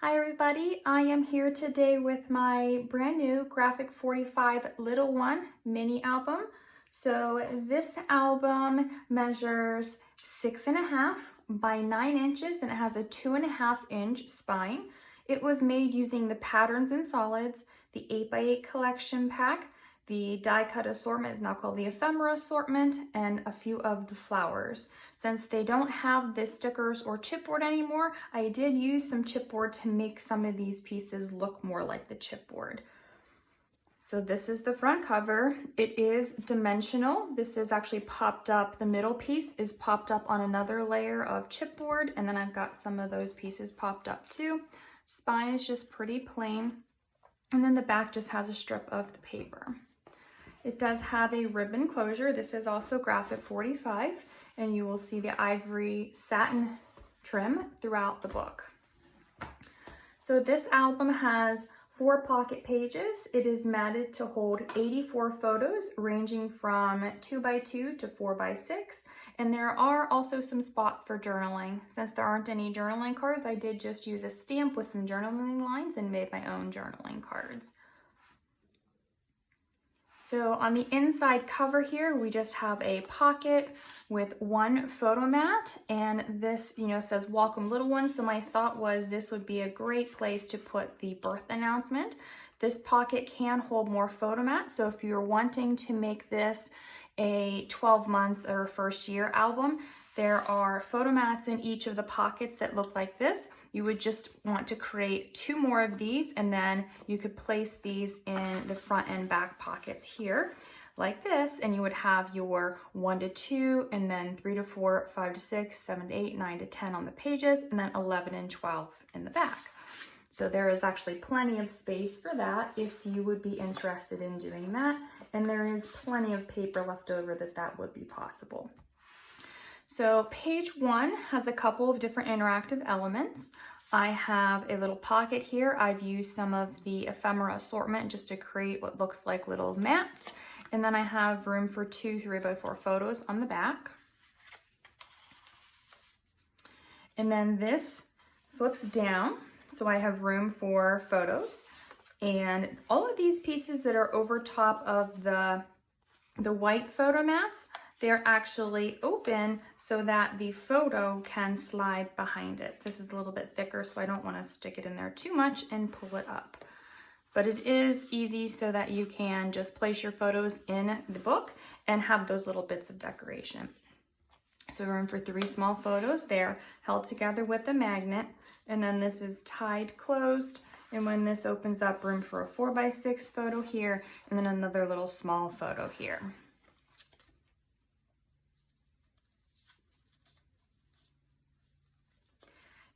Hi everybody, I am here today with my brand new Graphic 45 Little One mini album. So this album measures 6.5 by 9 inches and it has a 2.5-inch spine. It was made using the Patterns and Solids, the 8x8 collection pack, the die cut assortment is now called the ephemera assortment, and a few of the flowers. Since they don't have the stickers or chipboard anymore, I did use some chipboard to make some of these pieces look more like the chipboard. So this is the front cover. It is dimensional. This is actually popped up. The middle piece is popped up on another layer of chipboard, and then I've got some of those pieces popped up too. Spine is just pretty plain, and then the back just has a strip of the paper. It does have a ribbon closure. This is also Graphic 45, and you will see the ivory satin trim throughout the book. So this album has 4 pocket pages. It is matted to hold 84 photos ranging from 2x2 to 4x6, and there are also some spots for journaling. Since there aren't any journaling cards, I did just use a stamp with some journaling lines and made my own journaling cards. So on the inside cover here, we just have a pocket with one photo mat, and this, says welcome little one. So my thought was this would be a great place to put the birth announcement. This pocket can hold more photo mats. So if you're wanting to make this a 12-month or first year album, there are photo mats in each of the pockets that look like this. You would just want to create 2 more of these, and then you could place these in the front and back pockets here like this, and you would have your 1 to 2, and then 3 to 4, 5 to 6, 7 to 8, 9 to 10 on the pages, and then 11 and 12 in the back. So there is actually plenty of space for that if you would be interested in doing that, and there is plenty of paper left over that would be possible. So page 1 has a couple of different interactive elements. I have a little pocket here. I've used some of the ephemera assortment just to create what looks like little mats. And then I have room for 2 3x4 photos on the back. And then this flips down, so I have room for photos. And all of these pieces that are over top of the white photo mats, they're actually open so that the photo can slide behind it. This is a little bit thicker, so I don't want to stick it in there too much and pull it up. But it is easy so that you can just place your photos in the book and have those little bits of decoration. So room for 3 small photos there, held together with a magnet, and then this is tied closed. And when this opens up, room for a 4x6 photo here, and then another little small photo here.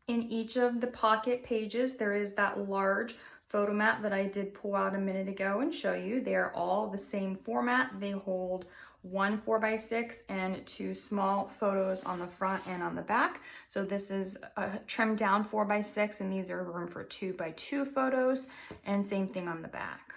In each of the pocket pages, there is that large photo mat that I did pull out a minute ago and show you. They are all the same format. They hold 1 4x6 and 2 small photos on the front and on the back. So this is a trimmed down 4x6, and these are room for 2x2 photos, and same thing on the back.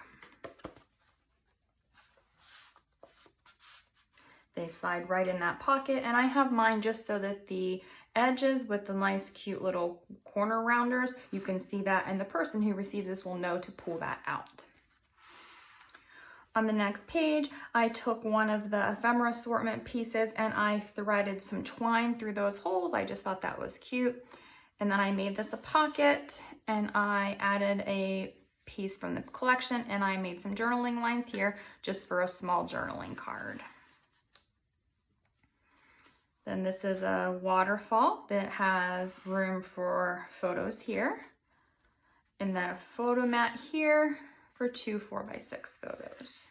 They slide right in that pocket, and I have mine just so that the edges with the nice cute little corner rounders, you can see that, and the person who receives this will know to pull that out. On the next page, I took one of the ephemera assortment pieces and I threaded some twine through those holes. I just thought that was cute. And then I made this a pocket, and I added a piece from the collection, and I made some journaling lines here just for a small journaling card. Then this is a waterfall that has room for photos here, and then a photo mat here for 2 4x6 photos.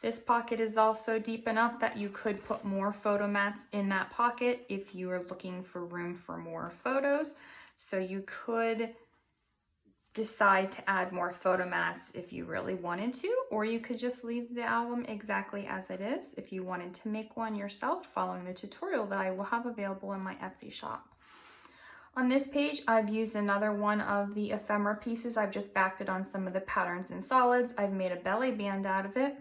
This pocket is also deep enough that you could put more photo mats in that pocket if you are looking for room for more photos. So you could decide to add more photo mats if you really wanted to, or you could just leave the album exactly as it is if you wanted to make one yourself following the tutorial that I will have available in my Etsy shop. On this page, I've used another one of the ephemera pieces. I've just backed it on some of the Patterns and Solids. I've made a belly band out of it.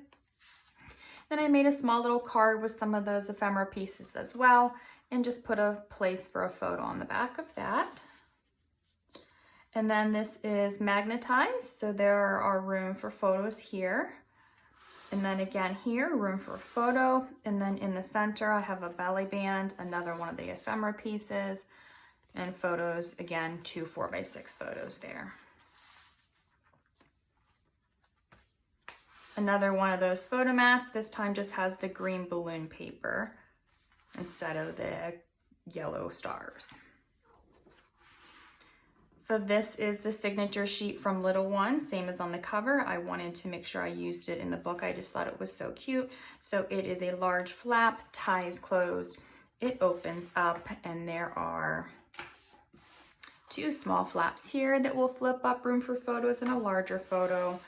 Then I made a small little card with some of those ephemera pieces as well, and just put a place for a photo on the back of that. And then this is magnetized, so there are room for photos here. And then again here, room for a photo. And then in the center, I have a belly band, another one of the ephemera pieces, and photos, again, 2 4x6 photos there. Another one of those photo mats, this time just has the green balloon paper instead of the yellow stars. So this is the signature sheet from Little One, same as on the cover. I wanted to make sure I used it in the book. I just thought it was so cute. So it is a large flap, ties closed. It opens up and there are 2 small flaps here that will flip up, room for photos and a larger photo.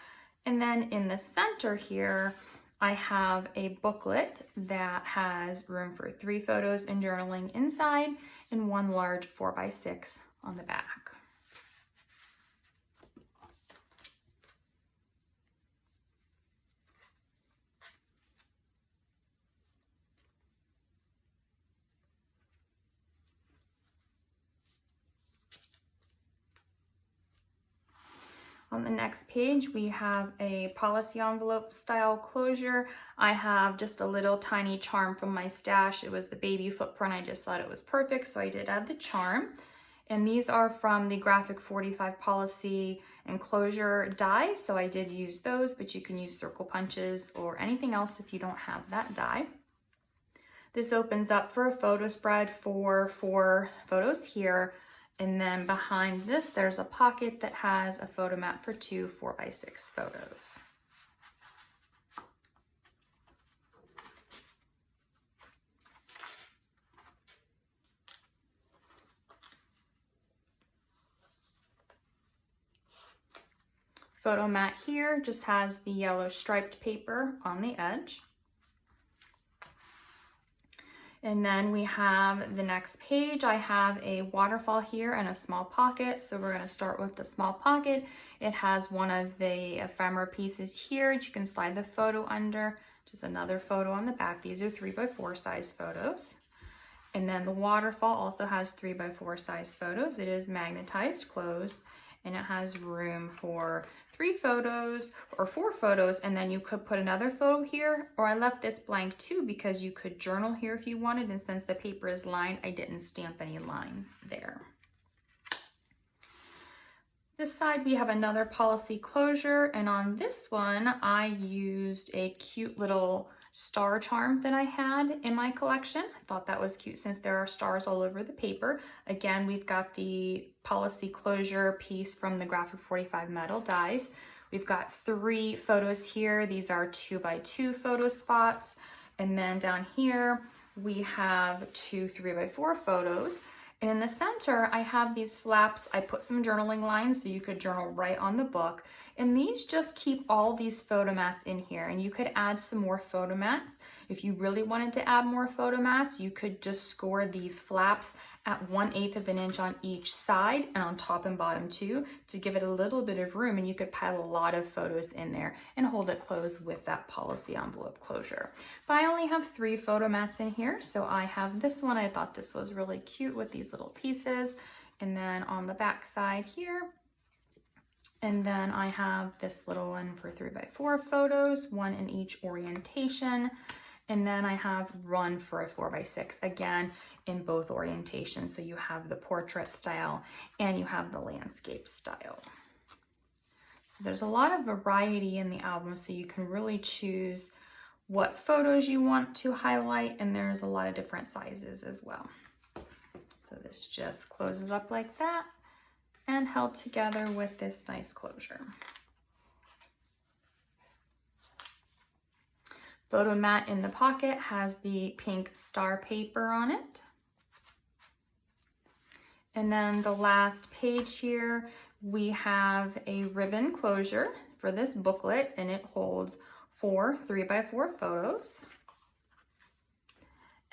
And then in the center here, I have a booklet that has room for 3 photos and journaling inside and 1 large 4x6 on the back. On the next page, we have a policy envelope style closure. I have just a little tiny charm from my stash. It was the baby footprint. I just thought it was perfect, so I did add the charm. And these are from the Graphic 45 policy enclosure die, so I did use those, but you can use circle punches or anything else if you don't have that die. This opens up for a photo spread for 4 photos here. And then behind this, there's a pocket that has a photo mat for 2 4x6 photos. Photo mat here just has the yellow striped paper on the edge. And then we have the next page. I have a waterfall here and a small pocket. So we're going to start with the small pocket. It has one of the ephemera pieces here. You can slide the photo under. Just another photo on the back. These are 3x4 size photos. And then the waterfall also has 3x4 size photos. It is magnetized closed and it has room for 3 photos or 4 photos, and then you could put another photo here, or I left this blank too because you could journal here if you wanted, and since the paper is lined, I didn't stamp any lines there. This side we have another policy closure, and on this one I used a cute little star charm that I had in my collection. I thought that was cute since there are stars all over the paper. Again, we've got the policy closure piece from the Graphic 45 metal dies. We've got 3 photos here. These are 2x2 photo spots. And then down here, we have 2 3x4 photos. And in the center, I have these flaps. I put some journaling lines so you could journal right on the book. And these just keep all these photo mats in here. And you could add some more photo mats. If you really wanted to add more photo mats, you could just score these flaps at 1/8 of an inch on each side and on top and bottom too, to give it a little bit of room, and you could pile a lot of photos in there and hold it closed with that policy envelope closure. But I only have 3 photo mats in here, so I have this one. I thought this was really cute with these little pieces. And then on the back side here, and then I have this little one for 3x4 photos, 1 in each orientation. And then I have one for a 4x6, again, in both orientations. So you have the portrait style and you have the landscape style. So there's a lot of variety in the album, so you can really choose what photos you want to highlight, and there's a lot of different sizes as well. So this just closes up like that and held together with this nice closure. Photo mat in the pocket has the pink star paper on it. And then the last page here, we have a ribbon closure for this booklet, and it holds 4 3x4 photos.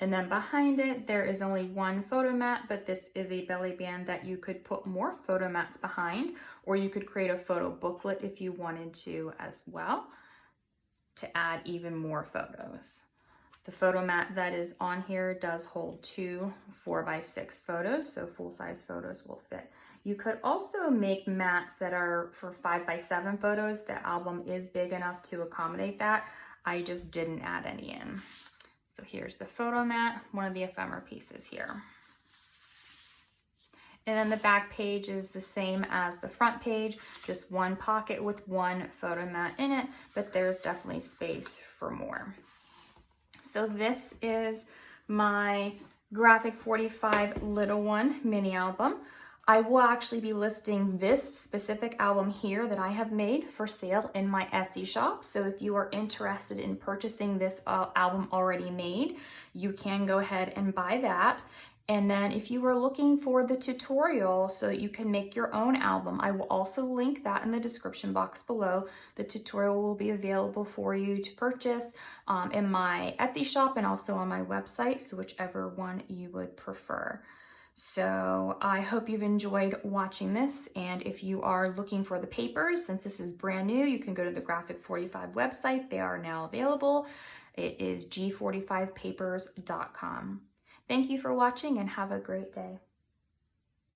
And then behind it, there is only 1 photo mat, but this is a belly band that you could put more photo mats behind, or you could create a photo booklet if you wanted to as well, to add even more photos. The photo mat that is on here does hold 2 4x6 photos, so full-size photos will fit. You could also make mats that are for 5x7 photos. The album is big enough to accommodate that. I just didn't add any in. So here's the photo mat, one of the ephemera pieces here. And then the back page is the same as the front page, just one pocket with one photo mat in it, but there's definitely space for more. So this is my Graphic 45 Little One mini album. I will actually be listing this specific album here that I have made for sale in my Etsy shop. So if you are interested in purchasing this album already made, you can go ahead and buy that. And then if you are looking for the tutorial so that you can make your own album, I will also link that in the description box below. The tutorial will be available for you to purchase in my Etsy shop and also on my website, so whichever one you would prefer. So I hope you've enjoyed watching this, and if you are looking for the papers, since this is brand new, you can go to the Graphic 45 website. They are now available. It is g45papers.com. Thank you for watching and have a great day.